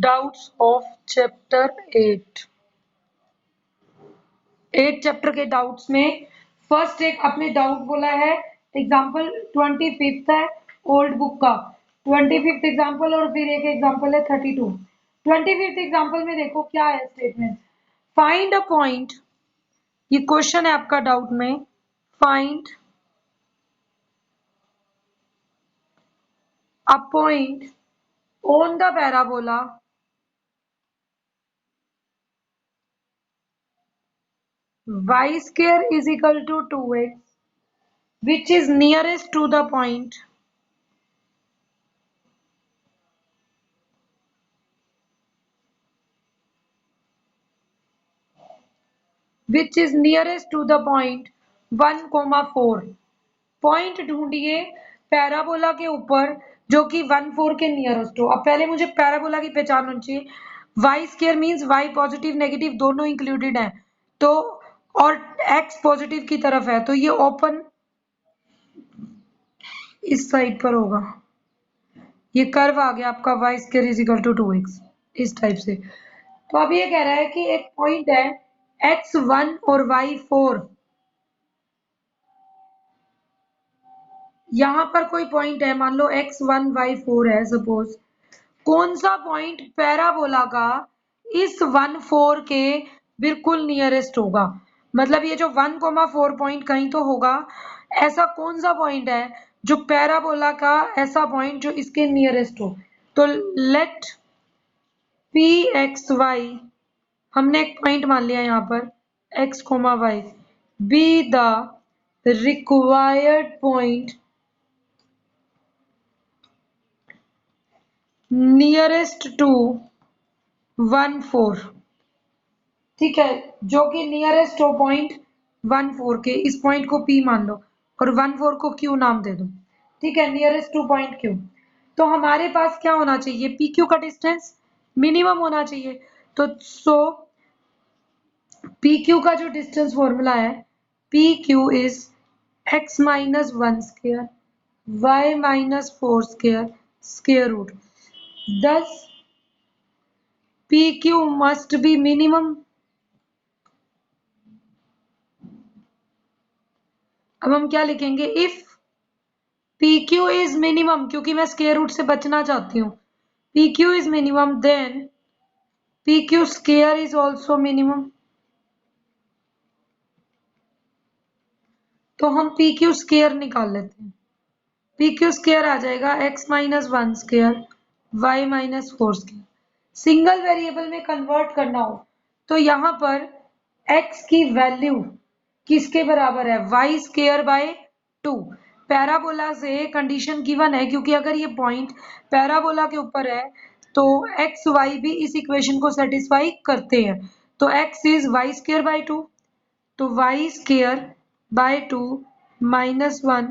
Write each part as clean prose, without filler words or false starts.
Doubts of chapter 8। 8 chapter के doubts में first एक आपने डाउट बोला है, एग्जाम्पल 25 है ओल्ड बुक का, 25 एग्जाम्पल, और फिर एक एग्जाम्पल है 32। 25 एग्जाम्पल में देखो क्या है स्टेटमेंट, फाइंड अ पॉइंट, ये क्वेश्चन है आपका डाउट में, find a point on the parabola y square is equal to 2x which is nearest to the point which is nearest to the point 1,4। Point ढूंढिए parabola के ऊपर जो कि 1,4 के नियरेस्ट हो। अब पहले मुझे पैराबोला की पहचान होनी चाहिए। Y square means y positive negative दोनों इंक्लूडेड है, तो और एक्स पॉजिटिव की तरफ है, तो ये ओपन इस साइड पर होगा। ये कर्व आ गया आपका y square is equal to 2x इस टाइप से। तो अब ये कह रहा है कि एक पॉइंट है x1 और y4, यहां पर कोई पॉइंट है, मान लो x1 y4 है सपोज, कौन सा पॉइंट पैराबोला का इस 1,4 के बिल्कुल नियरेस्ट होगा, मतलब ये जो 1,4 पॉइंट कहीं तो होगा, ऐसा कौन सा पॉइंट है जो पैराबोला का ऐसा पॉइंट जो इसके नियरेस्ट हो। तो लेट पी एक्स वाई, हमने एक पॉइंट मान लिया यहाँ पर x, y, be the required point nearest to 1,4, ठीक है, जो कि नियरेस्ट हो पॉइंट 1,4 के, इस पॉइंट को P मान लो और 1,4 को Q नाम दे दो, ठीक है, नियरेस्ट टू पॉइंट Q। तो हमारे पास क्या होना चाहिए, PQ का डिस्टेंस मिनिमम होना चाहिए। तो सो PQ का जो डिस्टेंस फॉर्मूला है, PQ is x minus 1 square y minus 4 square square root, thus PQ must be minimum। अब हम क्या लिखेंगे, इफ PQ is minimum, क्योंकि मैं स्क्वायर रूट से बचना चाहती हूँ, PQ is minimum then PQ square is also minimum। तो हम PQ square निकाल लेते हैं, PQ square आ जाएगा x minus 1 square y minus 4 square. Single variable में कन्वर्ट करना हो तो यहाँ पर x की वैल्यू किसके बराबर है, y स्क्वायर बाय 2। पैराबोला से कंडीशन गिवन है, क्योंकि अगर ये पॉइंट पैराबोला के ऊपर है तो x y भी इस इक्वेशन को सेटिस्फाई करते हैं। तो x is y square by 2, तो y square by 2 minus 1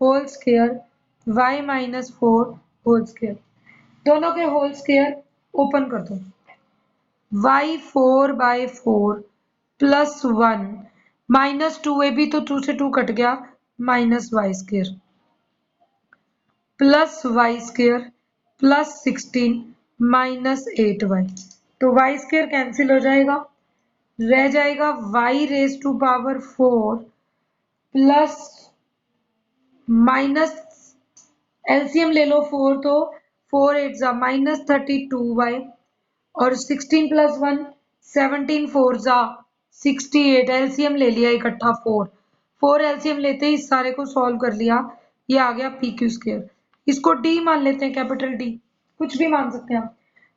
whole square y minus 4 whole square, दोनों के होल स्क्वायर ओपन कर दो, y4 बाय 4 प्लस 1 माइनस 2 भी तो 2 से 2 कट गया, minus y square plus y square plus 16 minus 8y, तो वाई स्क्वायर कैंसिल हो जाएगा, रह जाएगा y raise to power 4 plus minus LCM ले लो 4, तो 4 8 जा माइनस 32y और 16 प्लस 1 17 4 जा 68, एलसीएम ले लिया इकट्ठा 4 एलसीएम लेते ही इस सारे को सॉल्व कर लिया, ये आ गया PQ स्क्वायर। इसको D मान लेते हैं, कैपिटल D, कुछ भी मान सकते हैं हम।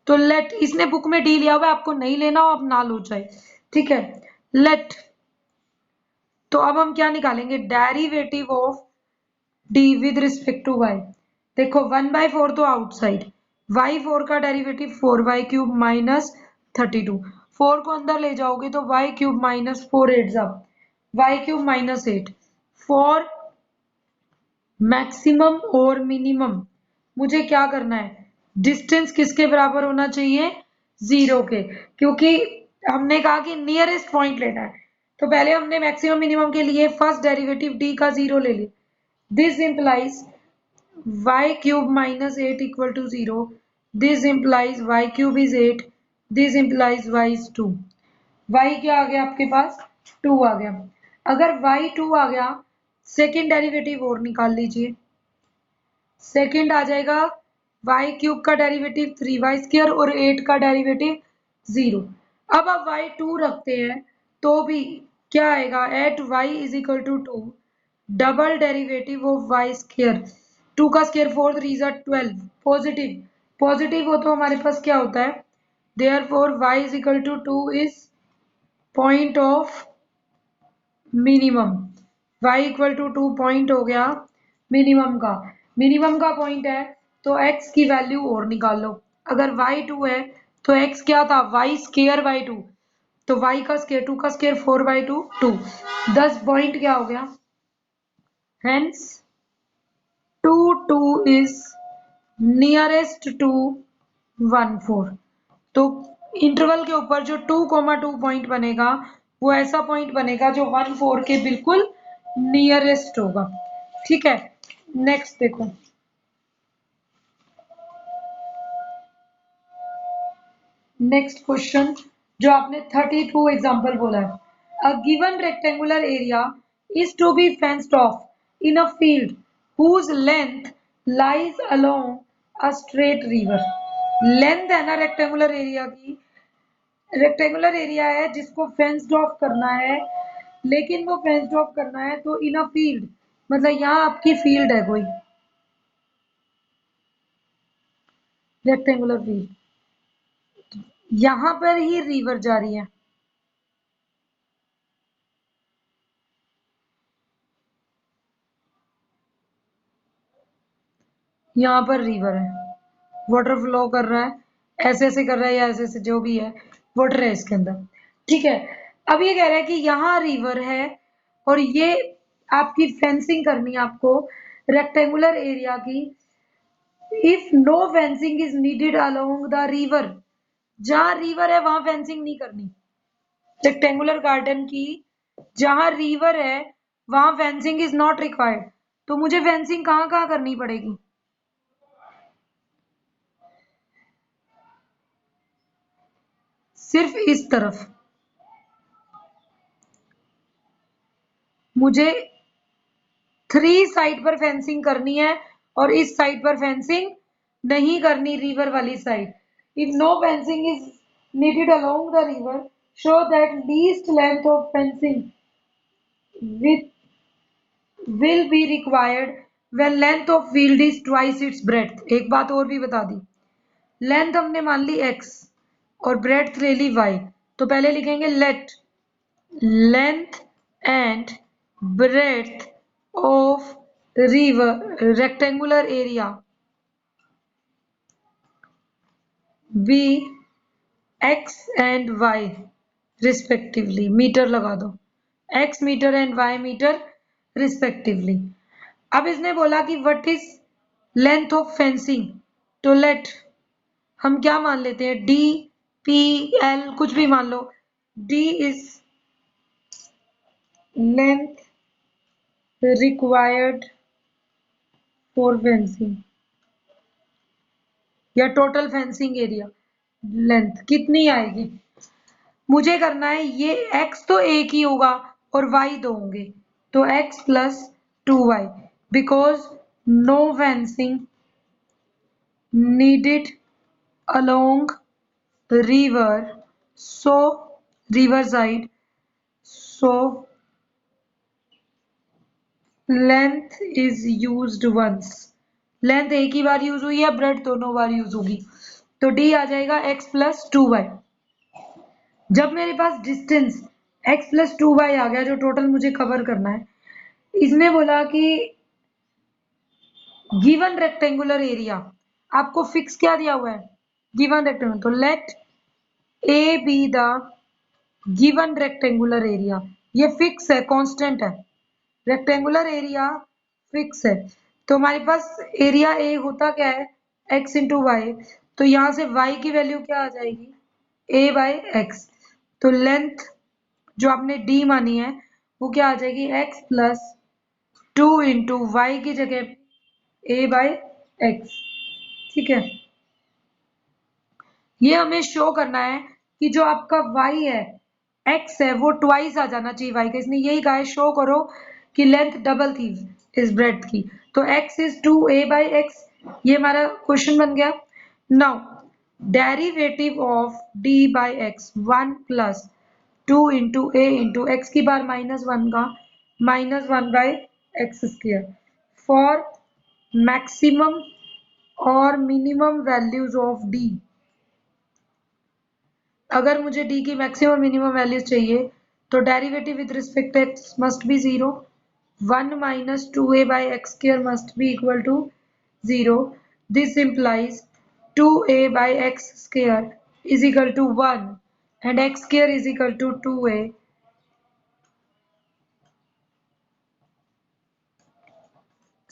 तो लेट, इसने बुक में D लिया हुआ है, आपको नहीं लेना हो आप ना लो चाहे, ठीक है, लेट। तो अब हम क्या निकालेंगे, derivative of D with respect to y। देखो 1/4 तो आउटसाइड, y4 का डेरिवेटिव 4y क्यूब माइनस 32, 4 को अंदर ले जाओगे तो y क्यूब माइनस 4 8 जा y क्यूब माइनस 8। फॉर मैक्सिमम और मिनिमम मुझे क्या करना है, डिस्टेंस किसके बराबर होना चाहिए, 0 के, क्योंकि हमने कहा कि नियरेस्ट पॉइंट लेना है, तो पहले हमने मैक्सिमम मिनिमम के लिए फर्स्ट डेरिवेटिव D का 0 ले लिया। दिस इंप्लाइज y क्यूब minus 8 equal to 0, this implies y cube is 8, this implies y is 2। Y क्या आ गया आपके पास? 2 आ गया। अगर वाई 2 आ गया, सेकेंड डेरिवेटिव और निकाल लीजिए। सेकेंड आ जाएगा वाई क्यूब का डेरिवेटिव 3y² और 8 का डेरिवेटिव 0। अब आप y2 रखते हैं तो भी क्या आएगा? At y is equal to 2 double derivative of y²। 2 का स्क्वायर 4 3 जा 12। पॉजिटिव पॉजिटिव हो तो हमारे पास क्या होता है? Therefore y is equal to 2 is point of minimum. y equal to 2 point हो गया मिनिमम का पॉइंट है तो x की वैल्यू और निकाल लो। अगर y2 है तो x क्या था? y²/2, तो y का स्क्वायर 2 का स्क्वायर 4/2 2। 10 पॉइंट क्या हो गया? Hence 2 2 is nearest to 1 4। तो इंटरवल के ऊपर जो 2,2 पॉइंट बनेगा वो ऐसा पॉइंट बनेगा जो 1 4 के बिल्कुल नियरेस्ट होगा। ठीक है, नेक्स्ट देखो। नेक्स्ट क्वेश्चन जो आपने 32 एग्जांपल बोला है। A given rectangular area is to be fenced off in a field whose length lies along a straight river. Length है ना रेक्टेंगुलर एरिया की, रेक्टेंगुलर एरिया है जिसको फेंस्ड ऑफ करना है, लेकिन वो फेंस्ड ऑफ करना है तो इन अ फील्ड, मतलब यहाँ आपकी फील्ड है कोई रेक्टेंगुलर फील्ड, यहाँ पर ही रिवर जा रही है। यहाँ पर रिवर है, वाटर फ्लो कर रहा है, ऐसे ऐसे कर रहा है या ऐसे ऐसे जो भी है, वाटर है इसके अंदर। ठीक है, अब ये कह रहा है कि यहाँ रिवर है और ये आपकी फेंसिंग करनी है आपको रेक्टेंगुलर एरिया की। If no fencing is needed along the river, जहां रिवर है वहां फेंसिंग नहीं करनी। रेक्टेंगुलर गार्डन की जहां रिवर है वहां फेंसिंग इज नॉट रिक्वायर्ड, तो मुझे फेंसिंग कहाँ कहाँ करनी पड़ेगी? सिर्फ इस तरफ मुझे 3 साइड पर फेंसिंग करनी है और इस साइड पर फेंसिंग नहीं करनी, रिवर वाली side. If no fencing is needed along the river, show that least length of fencing with will be required when length of field is twice its breadth। एक बात और भी बता दी, लेंथ हमने मान ली x और ब्रेड्थ ले ली y, तो पहले लिखेंगे let length and breadth of river rectangular area be x and y respectively. Metre लगा दो, x metre and y metre respectively. अब इसने बोला कि what is length of fencing, तो लेट हम क्या मान लेते हैं, डी पी एल कुछ भी मान लो। D is length required for fencing या टोटल फेंसिंग एरिया। लेंथ कितनी आएगी मुझे करना है, ये x तो एक ही होगा और y दो होंगे, तो x plus 2y because no fencing needed along river, so river side, so length is used once। Length एक ही बार यूज हुई है, ब्रेड दोनों बार यूज होगी, तो डी आ जाएगा x प्लस 2y। जब मेरे पास डिस्टेंस x प्लस 2y आ गया जो टोटल मुझे कवर करना है, इसने बोला कि गिवन रेक्टेंगुलर एरिया आपको फिक्स क्या दिया हुआ है, गिवन रेक्टेंगुलर, तो let A be the given rectangular area. ये फिक्स है, कांस्टेंट है, रेक्टेंगुलर एरिया फिक्स है। तो हमारे पास एरिया ए होता क्या है, x इंटू वाई, तो यहाँ से y की वैल्यू क्या आ जाएगी, a बाई एक्स। तो लेंथ जो आपने d मानी है वो क्या आ जाएगी, x प्लस 2 इंटू वाई की जगह a बाई एक्स। ठीक है, ये हमें शो करना है कि जो आपका y है, x है, वो ट्वाइस आ जाना चाहिए y का। इसने यही कहा है शो करो कि लेंथ डबल थी इस ब्रेड की। तो x इज 2a/x, ये हमारा क्वेश्चन बन गया। Now derivative of d/x 1 plus 2 into A into x की बार -1 का -1/x² फॉर मैक्सिमम और मिनिमम वैल्यूज ऑफ d। अगर मुझे d की मैक्सिमम और मिनिमम वैल्यूज चाहिए तो derivative with respect x must be 0, 1 minus 2a/x² must be equal to 0. This implies 2a/x² is equal to 1 and x² is equal to 2a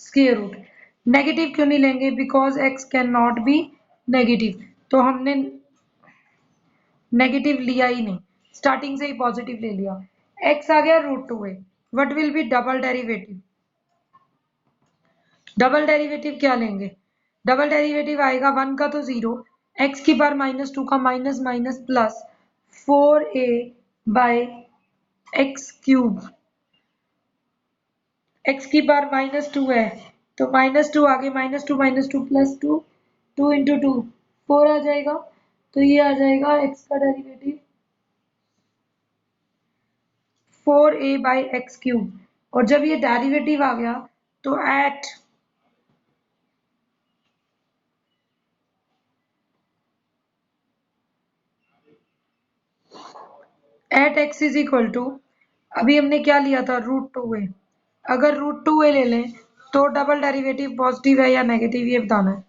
square root. Negative क्यों नहीं लेंगे? Because x can not be negative, तो हमने negative लिया ही नहीं, starting से ही positive ले लिया। x आ गया √2a, what will be double derivative? Double derivative क्या लेंगे? डबल डेरिवेटिव आएगा 1 का तो 0, x की बार -2 का minus minus plus 4a/x³। x की बार -2 है तो -2 आगे -2 -2 प्लस 2, 2 इंटू 2 4 आ जाएगा। तो ये आ जाएगा x का डेरिवेटिव 4a/x³। और जब ये डेरिवेटिव आ गया तो at x is equal to, अभी हमने क्या लिया था √2a। अगर √2a ले लें तो डबल डेरिवेटिव पॉजिटिव है या नेगेटिव ये बताना है।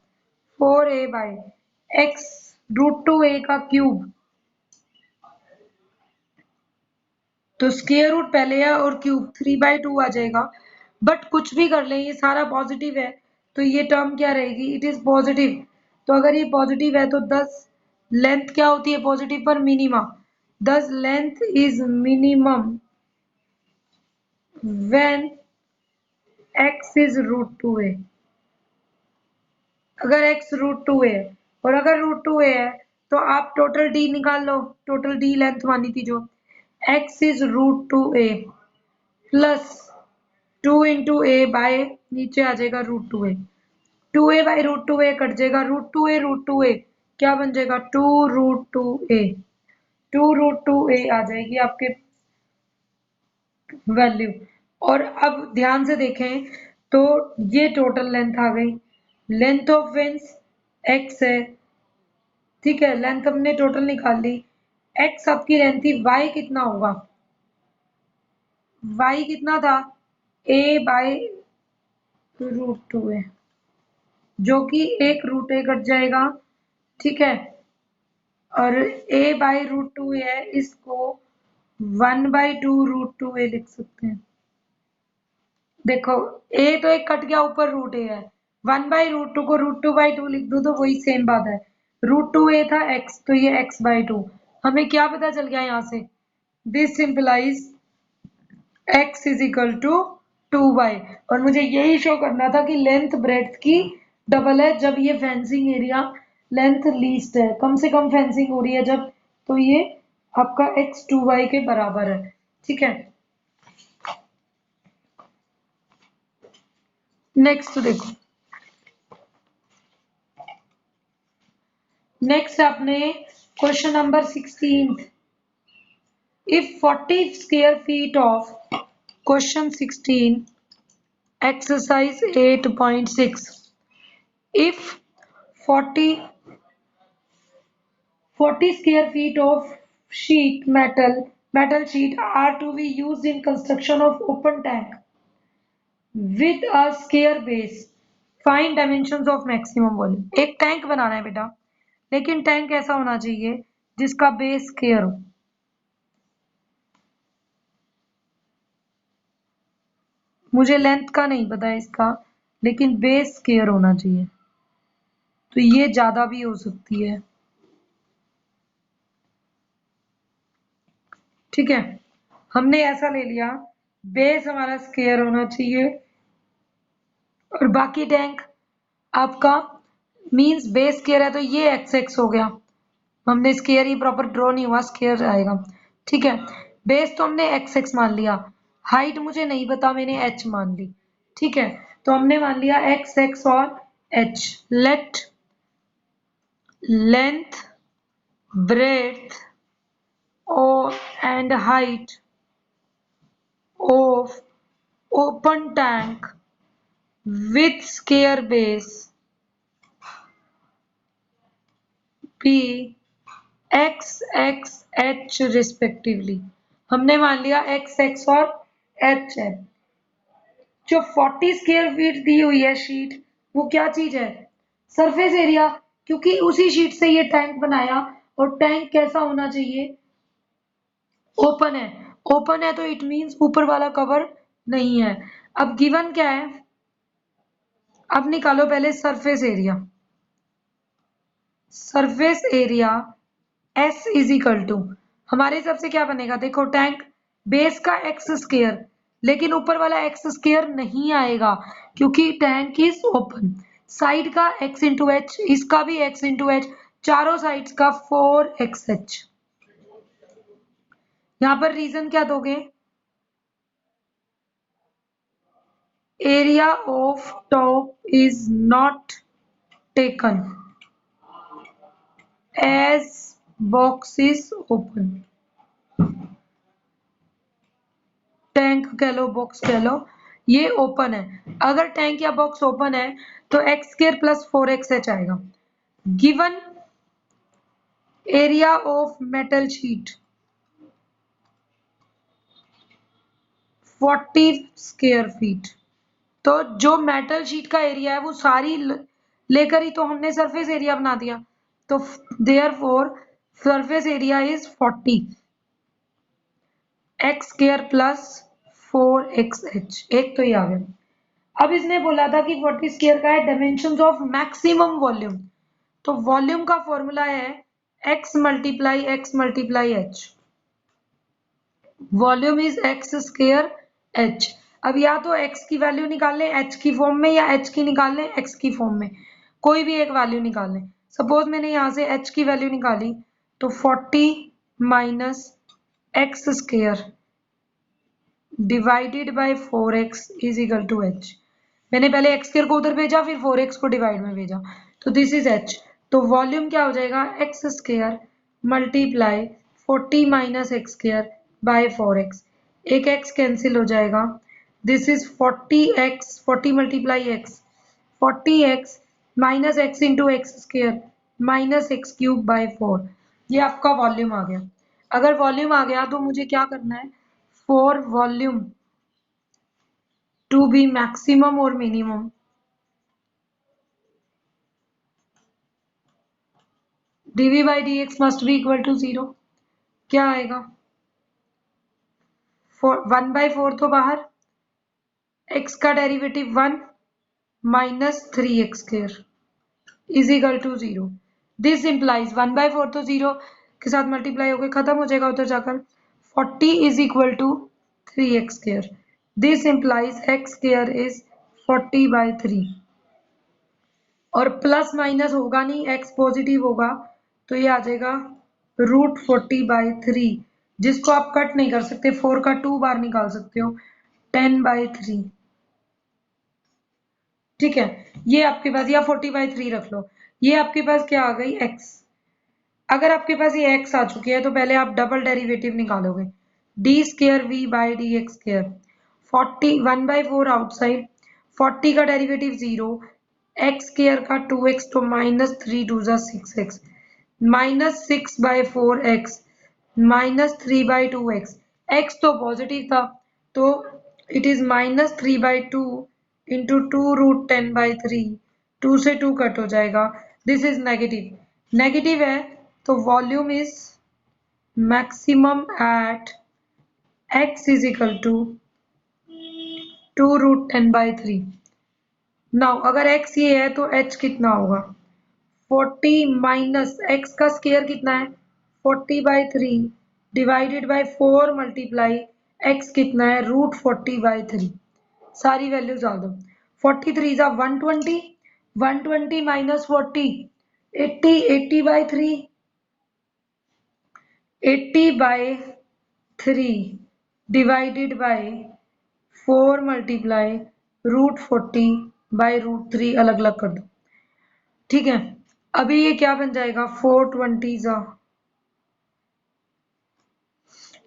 4a/x √2a का क्यूब, तो स्क्वायर रूट पहले है और क्यूब 3/2 आ जाएगा। बट कुछ भी कर लें ये सारा पॉजिटिव है तो ये टर्म क्या रहेगी? It is positive. तो अगर ये पॉजिटिव है तो 10 लेंथ क्या होती है पॉजिटिव पर? Minima. 10 length is minimum when x is √2a। अगर x √2a है और अगर √2a है तो आप टोटल d निकाल लो, टोटल d लेंथ मानी थी जो, x is √2a plus 2 into A by नीचे आ जाएगा √2a, 2a/√2a कट जाएगा, √2a क्या बन जाएगा? 2√2a, 2√2a आ जाएगी आपके वैल्यू। और अब ध्यान से देखें तो ये टोटल लेंथ आ गई, लेंथ ऑफ वेन्स x है, ठीक है, लेंथ हमने टोटल निकाल ली। x आपकी लेंथ थी, y कितना होगा? y कितना था? a/√2a, जो कि एक √a कट जाएगा, ठीक है। और a/√2a है, इसको 1/2√2a लिख सकते हैं। देखो a तो एक कट गया, ऊपर √a है, 1/√2 को √2/2 लिख दो तो वही सेम बात है। √2a था x, तो ये x/2। हमें क्या पता चल गया यहाँ से? This simplifies x is equal to 2y। और मुझे यही शो करना था कि लेंथ ब्रेड्थ की डबल है जब ये फेंसिंग एरिया लेंथ लीस्ट है, कम से कम फेंसिंग हो रही है जब, तो ये आपका x 2y के बराबर है, ठीक है। नेक्स्ट देखो, नेक्स्ट आपने question number 16, if 40 square feet of question 16 exercise 8.6, if 40 square feet of metal sheet are to be used in construction of open tank with a square base, find dimensions of maximum volume। एक tank बनाना है बेटा, लेकिन tank ऐसा होना चाहिए जिसका base square हो। मुझे लेंथ का नहीं पता है इसका, लेकिन बेस स्क्वायर होना चाहिए, तो ये ज्यादा भी हो सकती है, ठीक है। हमने ऐसा ले लिया, बेस हमारा स्क्वायर होना चाहिए और बाकी टैंक आपका मींस बेस स्क्वायर है तो ये एक्स एक्स हो गया, हमने स्केयर ही प्रॉपर ड्रॉ नहीं हुआ, स्केयर आएगा। ठीक है, बेस तो हमने एक्स एक्स मान लिया, हाइट मुझे नहीं पता, मैंने एच मान ली। ठीक है, तो हमने मान लिया एक्स एक्स और H. Late length, breadth and height of open tank with scare base be x x h respectively। हमने मान लिया x x और h है। जो 40 स्क्वायर फीट दी हुई है शीट, वो क्या चीज है? सरफेस एरिया, क्योंकि उसी शीट से ये टैंक बनाया, और टैंक कैसा होना चाहिए? ओपन है। ओपन है तो इट मींस ऊपर वाला कवर नहीं है। अब गिवन क्या है? अब निकालो पहले surface area. Surface area S is equal to, हमारे हिसाब से क्या बनेगा? देखो, टैंक बेस का एक्स स्क्वायर, लेकिन ऊपर वाला एक्स स्क्वायर नहीं आएगा क्योंकि टैंक इज ओपन। साइड का x इंटू एच, इसका भी x इंटू एच, चारों साइड्स का 4xh। यहाँ पर रीजन क्या दोगे? Area of top is not taken as box is open. Tank कह लो, बॉक्स कह लो, ये ओपन है। अगर टैंक या बॉक्स ओपन है तो एक्स स्क्वायर प्लस 4xh आएगा। Given area of metal sheet 40 square feet. तो जो मेटल शीट का एरिया है वो सारी लेकर ही तो हमने सरफेस एरिया बना दिया। तो therefore surface area is 40 x square plus 4xh। एक तो ये आ गया। अब इसने बोला था कि 40 स्क्वायर का है डायमेंशन ऑफ मैक्सिमम वॉल्यूम। तो वॉल्यूम का फॉर्मूला है x multiply h। Volume is x square h। अब या तो x की वैल्यू निकाल लें h की फॉर्म में, या h की निकाल लें x की फॉर्म में, कोई भी एक वैल्यू निकाल लें। सपोज मैंने यहाँ से h की वैल्यू निकाली, तो 40 minus x square divided by 4x is equal to h। मैंने पहले एक्स स्क्वायर को उधर भेजा, फिर 4x को डिवाइड में भेजा, तो दिस इज h। तो वॉल्यूम क्या हो जाएगा? X square multiply 40 minus x square by 4x। एक x कैंसिल हो जाएगा, this is 40x, 40 multiply x, 40x minus x into x square minus x cube by 4। ये आपका वॉल्यूम आ गया। अगर वॉल्यूम आ गया तो मुझे क्या करना है? For volume to be maximum और minimum, dv by dx must be equal to 0। क्या आएगा? 1/4 तो बाहर, x का derivative 1 minus 3x square is equal to 0। This implies 1/4 तो 0 के साथ मल्टीप्लाई होकर खत्म हो जाएगा उधर जाकर। 40 is equal to 3x square. This implies x square is 40/3। और प्लस माइनस होगा नहीं, x पॉजिटिव होगा, तो ये आ जाएगा √40/3, जिसको आप कट नहीं कर सकते, 4 का 2 बार निकाल सकते हो, 10/3। ठीक है, ये आपके पास, या 40/3 रख लो। ये आपके पास क्या आ गई? x। अगर आपके पास ये x आ चुकी है तो पहले आप डबल डेरिवेटिव निकालोगे, d square V by d x square. 1/4 outside, 40 का डेरिवेटिव 0, एक्स स्क्र का 2x, तो minus 3 2 6x, minus 6/4x minus 3/2x। x तो पॉजिटिव था, तो इट इज माइनस 3/2 इंटू 2√10/3। 2 से 2 कट हो जाएगा, दिस इज नेगेटिव। नेगेटिव है तो volume is maximum at x is equal to 2√10/3। Now अगर x ये है तो h कितना होगा? 40 माइनस x का स्क्वायर कितना है? 40/3 डिवाइडेड बाय 4 मल्टीप्लाई x कितना है? √40/3। सारी वैल्यूज डाल दो। 43 जा 120, 120 माइनस 40 80, 80/3 80/3 डिवाइडेड बाय 4 मल्टीप्लाई √40/√3 अलग अलग कर दो। ठीक है, अभी ये क्या बन जाएगा 420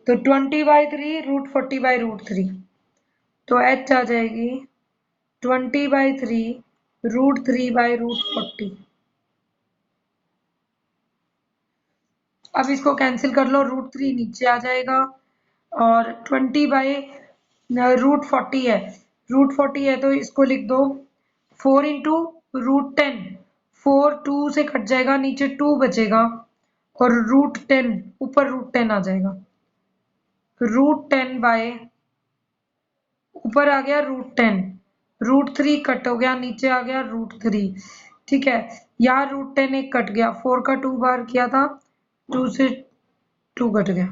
तो 20/3 √40/√3 तो h आ जाएगी 20/3 √3/√40। अब इसको कैंसिल कर लो, √3 नीचे आ जाएगा और 20/√40 है, √40 है तो इसको लिख दो 4 इंटू √10, 4 2 से कट जाएगा, नीचे 2 बचेगा और √10 ऊपर √10 आ जाएगा, √10 बाय ऊपर आ गया √10, √3 कट हो गया, नीचे आ गया √3। ठीक है, यहाँ √10 एक कट गया, 4 का 2 बार किया था, 2 से 2 कट गया,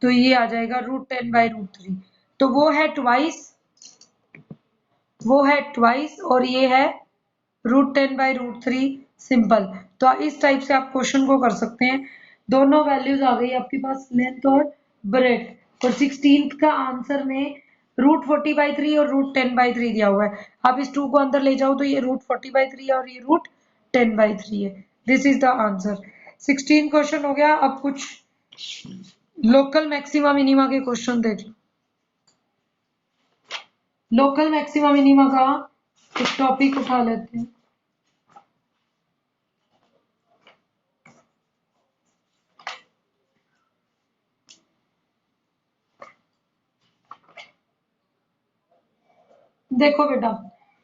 तो ये आ जाएगा √10/√3। तो वो है ट्वाइस और ये है √10/√3 सिंपल। तो इस टाइप से आप क्वेश्चन को कर सकते हैं। दोनों वैल्यूज आ गई आपके पास, लेंथ और ब्रेथ। और 16th का आंसर में √40/3 और √10/3 दिया हुआ है। आप इस 2 को अंदर ले जाओ तो ये √40/3 और ये √10/3 है। This is the answer. 16 question हो गया। अब कुछ लोकल मैक्सिमा मिनिमा के क्वेश्चन देख लो। लोकल मैक्सिमा मिनिमा का एक टॉपिक उठा लेते हैं। देखो बेटा,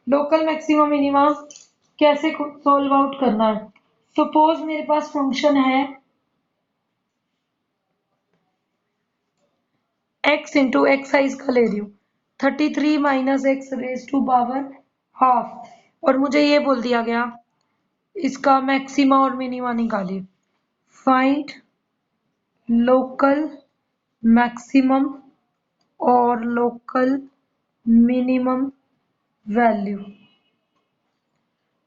लोकल मैक्सिमा मिनिमा कैसे सॉल्व आउट करना है। सपोज मेरे पास फंक्शन है x इंटू एक्स साइज का ले रही हूँ 33 minus x raise to power half, और मुझे ये बोल दिया गया इसका मैक्सिमा और मिनिमा निकालिए। फाइंड लोकल मैक्सिमम और local minimum value.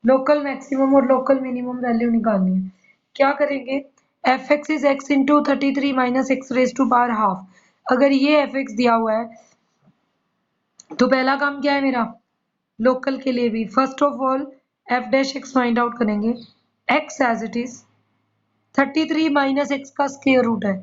Local maximum और लोकल मिनिमम वैल्यू निकालनी है। क्या करेंगे, f x is x into 33 minus x raise to power half. अगर ये एफ एक्स दिया हुआ है तो पहला काम क्या है मेरा, लोकल के लिए भी first of all F dash X find out करेंगे। X as it is 33 minus X का स्क्वायर रूट है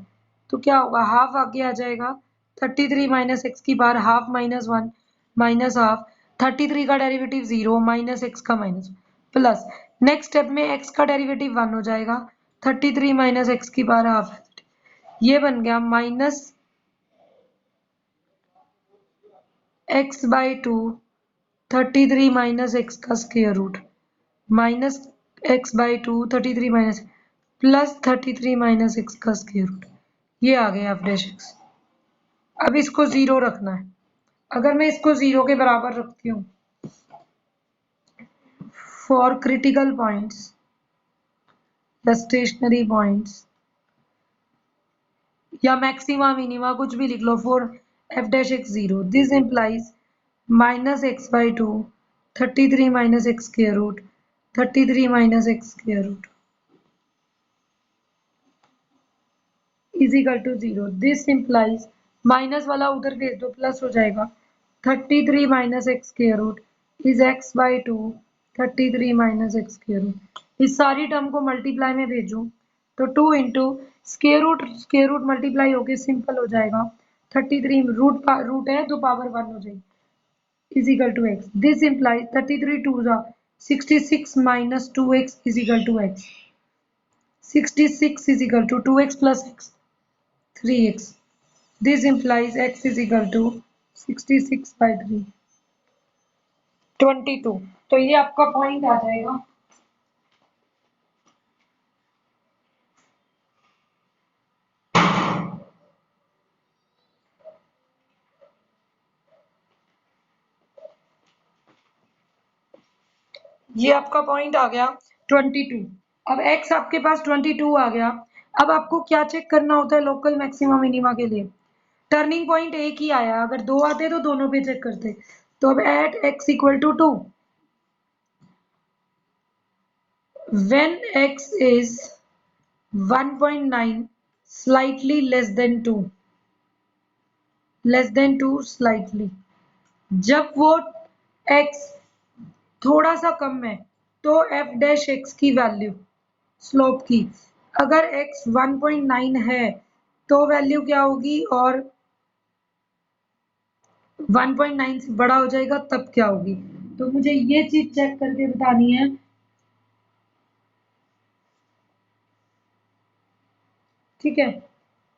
तो क्या होगा, हाफ आगे आ जाएगा। 33 माइनस एक्स की बार हाफ माइनस 1 माइनस हाफ, 33 का डेरिवेटिव 0 माइनस एक्स का माइनस प्लस, नेक्स्ट स्टेप में एक्स का डेरिवेटिव 1 हो जाएगा, 33 माइनस एक्स की बार हाफ, ये बन गया minus X by 2 33 minus X का square root minus X by 2 33 minus plus 33 minus X का स्क्वायर रूट, ये आ गया एफ डैश एक्स। अब इसको 0 रखना है। अगर मैं इसको 0 के बराबर रखती हूँ फॉर क्रिटिकल पॉइंट्स या स्टेशनरी पॉइंट्स या मैक्सिमा मिनिमा कुछ भी लिख लो, for F dash X 0, this implies minus X by 2 33 minus x square root 33 minus x square root is equal to 0। This implies minus वाला उधर भेज दो, प्लस हो जाएगा 33 minus x square root is X by 2 33 minus x square root. इस सारी term को multiply में भेजूं तो 2 इंटू स्क्वायर रूट मल्टीप्लाई होके सिंपल हो जाएगा 33 रूट है तो पावर 1 हो जाएगी is equal to x. This implies 33 2 जा 66 minus 2x is equal to x. 66 is equal to 2x plus x 3x. This implies x is equal to 66 by 3 22। तो ये आपका पॉइंट आ जाएगा। ये आपका पॉइंट आ गया 22। अब x आपके पास 22 आ गया। अब आपको क्या चेक करना होता है लोकल मैक्सिमा मिनिमा के लिए, टर्निंग पॉइंट एक ही आया, अगर दो आते तो दोनों पे चेक करते। तो अब at x equal to 2 when x is 1.9 slightly less than 2 slightly, जब वो x थोड़ा सा कम है तो f डैश x की वैल्यू स्लोप की, अगर x 1.9 है तो वैल्यू क्या होगी, और 1.9 से बड़ा हो जाएगा तब क्या होगी। तो मुझे ये चीज चेक करके बतानी है। ठीक है,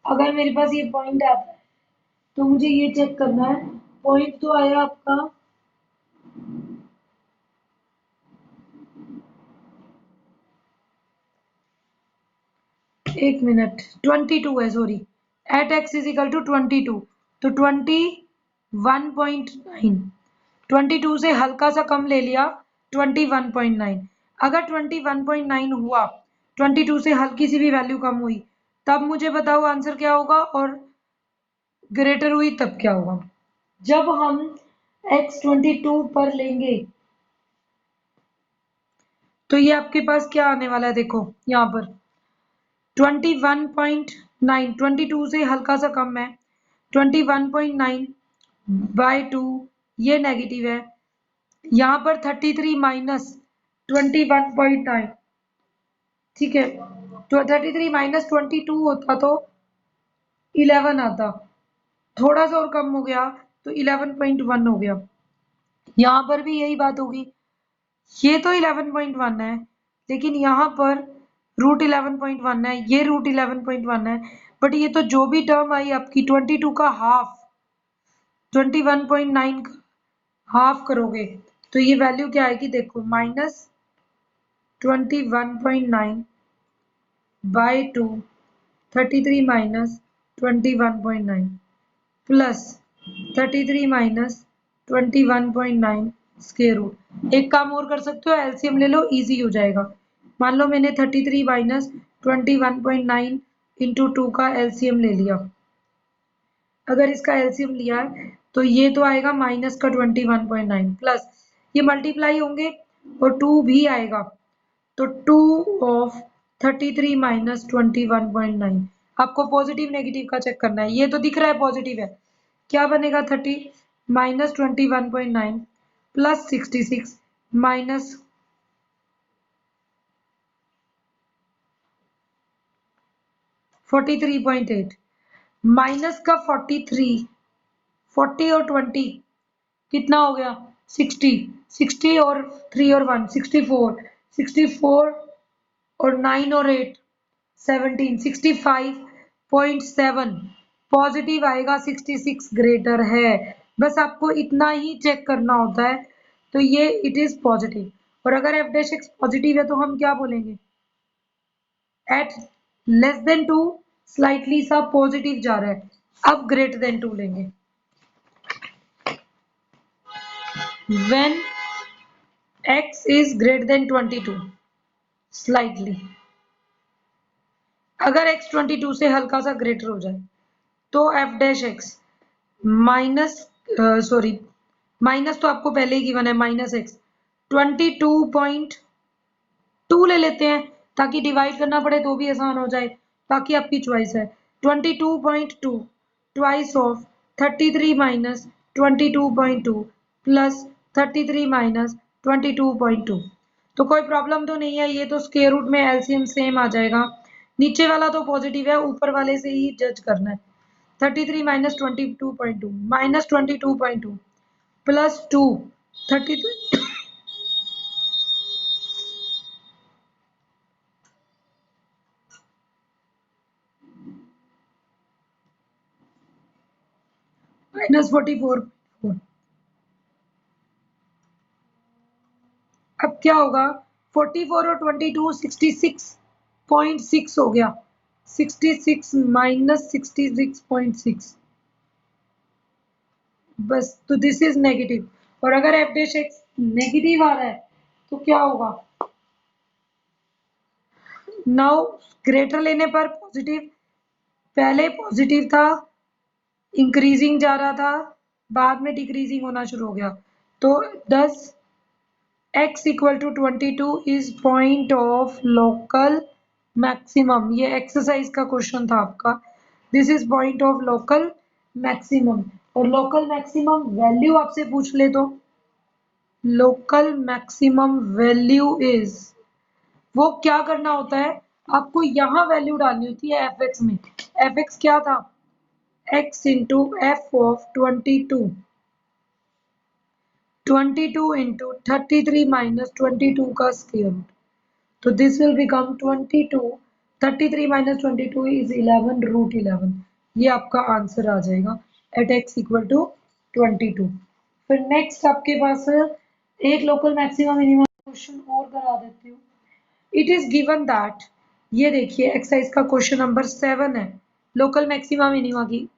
अगर मेरे पास ये पॉइंट आता है तो मुझे ये चेक करना है। पॉइंट तो आया आपका 22 है, sorry, at x is equal to 22, तो 21.9, 22 से हल्का सा कम ले लिया 21.9। अगर 21.9 हुआ, 22 से हल्की सी भी वैल्यू कम हुई, तब मुझे बताओ आंसर क्या होगा, और ग्रेटर हुई तब क्या होगा। जब हम x 22 पर लेंगे तो ये आपके पास क्या आने वाला है, देखो यहाँ पर 21.9, 22 से हल्का सा कम है, 21.9 बाय 2, ये नेगेटिव है। यहाँ पर 33 माइनस 21.9, ठीक है, तो 33 माइनस 22 होता तो 11 आता, थोड़ा सा और कम हो गया तो 11.1 हो गया। यहाँ पर भी यही बात होगी, ये तो 11.1 है, लेकिन यहाँ पर रूट 11.1 है, ये रूट 11.1 है, बट ये तो जो भी टर्म आई आपकी 22 का हाफ, 21.9 का हाफ करोगे तो ये वैल्यू क्या आएगी, देखो minus 21.9 by 2, 33 minus 21.9 plus 33 minus 21.9 square root. एक काम और कर सकते हो, एलसीएम ले लो, इजी हो जाएगा। मान लो मैंने 33 माइनस 21.9 इंटू 2 का एलसीएम ले लिया। अगर इसका एलसीएम लिया है तो ये तो आएगा माइनस का 21.9 प्लस ये मल्टीप्लाई होंगे और 2 भी आएगा, तो 2 ऑफ 33 माइनस 21.9। आपको पॉजिटिव नेगेटिव का चेक करना है, ये तो दिख रहा है पॉजिटिव है, क्या बनेगा 30 माइनस 21.9 प्लस 66 माइनस 43.8, माइनस का 43, 40 और 20 कितना हो गया 60, 60 और 3 और 1 64, 64 और 9 और 8 17, 65.7 पॉजिटिव आएगा, 66 ग्रेटर है। बस आपको इतना ही चेक करना होता है, तो ये इट इज पॉजिटिव। और अगर एफ डैश एक्स पॉजिटिव है तो हम क्या बोलेंगे, एट लेस देन 2 स्लाइटली सा पॉजिटिव जा रहा है, अब ग्रेटर देन 2 लेंगे। When x is greater than 22 slightly, अगर x 22 से हल्का सा ग्रेटर हो जाए तो f dash x minus, sorry minus तो आपको पहले ही गिवन है, माइनस x 22.2 ले लेते हैं ताकि डिवाइड करना पड़े तो भी आसान हो जाए, बाकी आपकी चॉइस है। 22.2 twice of 33 minus 22.2 plus 33 minus 22.2, तो कोई प्रॉब्लम तो नहीं है, ये तो स्क्वायर रूट में एलसीएम सेम आ जाएगा। नीचे वाला तो पॉजिटिव है, ऊपर वाले से ही जज करना है। 33 माइनस 22.2 माइनस 22.2 प्लस 2 33 माइनस 44.4। अब क्या होगा, 44 और 22 66.6 हो गया, 66 माइनस 66.6, बस तो दिस इज नेगेटिव। और अगर एफ डैश एक्स नेगेटिव आ रहा है तो क्या होगा, नाउ ग्रेटर लेने पर पॉजिटिव, पहले पॉजिटिव था इंक्रीजिंग जा रहा था, बाद में डिक्रीजिंग होना शुरू हो गया, तो 10 x equal to 22 is point of local maximum. ये एक्सरसाइज का क्वेश्चन था आपका। This is point of local maximum. और लोकल मैक्सिमम वैल्यू आपसे पूछ ले तो लोकल मैक्सिमम वैल्यू इज, वो क्या करना होता है, आपको यहाँ वैल्यू डालनी होती है एफ एक्स में। एफ एक्स क्या था, x into f of 22, 22 into 33 minus 22 का स्क्वायर रूट। तो this will become 22, 33 minus 22 is 11 root 11। ये आपका आंसर आ जाएगा एट x इक्वल टू 22। फिर नेक्स्ट आपके पास एक लोकल मैक्सिमम मिनिमम क्वेश्चन और करा देती हूँ। इट इज गिवन दैट, ये देखिए एक्सरसाइज का क्वेश्चन नंबर 7 है लोकल मैक्सिमा मिनिमा की।